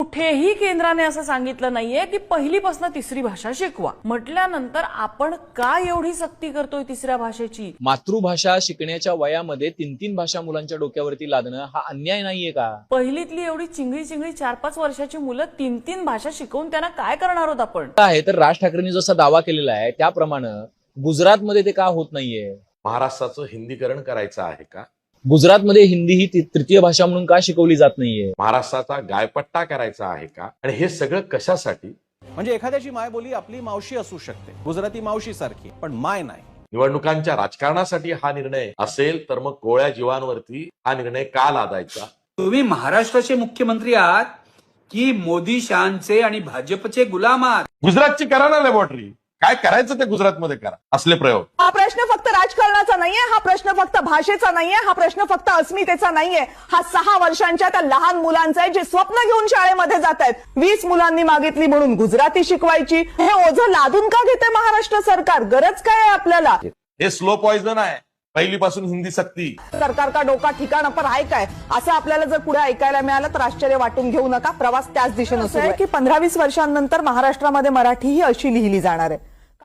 कुठेही केंद्राने असं सांगितलं नाहीये की पहिलीपासून तिसरी भाषा शिकवा. म्हटल्यानंतर आपण का एवढी सक्ती करतोय तिसऱ्या भाषेची? मातृभाषा शिकण्याच्या वयामध्ये 3-3 भाषा मुलांच्या डोक्यावरती लादणं हा अन्याय नाहीये का? पहिलीतली एवढी चिंगळी 4-5 वर्षाची मुलं 3-3 भाषा शिकवून त्यांना काय करणार आहोत आपण? आहे तर राज ठाकरेंनी जसा दावा केलेला आहे त्याप्रमाणे गुजरातमध्ये ते का होत नाहीये? महाराष्ट्राचं हिंदीकरण करायचं आहे का? गुजरातमध्ये हिंदी ही तृतीय भाषा म्हणून का शिकवली जात नाहीये? महाराष्ट्राचा गायपट्टा करायचा आहे का? आणि हे सगळं कशासाठी? म्हणजे एखाद्याची मायबोली आपली मावशी असू शकते, गुजराती मावशी सारखी, पण माय नाही. निवडणुकांच्या राजकारणासाठी हा निर्णय असेल तर मग कोळ्या जीवांवरती हा निर्णय का लादायचा? तुम्ही महाराष्ट्राचे मुख्यमंत्री आहात की मोदी शहांचे आणि भाजपचे गुलाम आहात? गुजरातची करा ना लॅबॉरेटरी. काय करायचं ते गुजरातमध्ये करा. असले प्रयोग. हा प्रश्न फक्त राजकारणाचा नाहीये, हा प्रश्न फक्त भाषेचा नाहीये, हा प्रश्न फक्त अस्मितेचा नाहीये. हा 6 वर्षांच्या त्या लहान मुलांचा आहे जे स्वप्न घेऊन शाळेमध्ये जात आहेत. 20 मुलांनी मागितली म्हणून गुजराती शिकवायची. हे ओझं लादून का घेते महाराष्ट्र सरकार? गरज काय आहे आपल्याला? हे स्लो पॉइझन आहे. पहिलीपासून हिंदी सक्ती. सरकार का डोका ठिकाण पर आहे काय असं आपल्याला जर पुढे ऐकायला मिळालं तर आश्चर्य वाटून घेऊ नका. प्रवास त्याच दिशेनं सुरू आहे की 15-20 वर्षांनंतर महाराष्ट्रामध्ये मराठी ही अशी लिहिली जाणार आहे.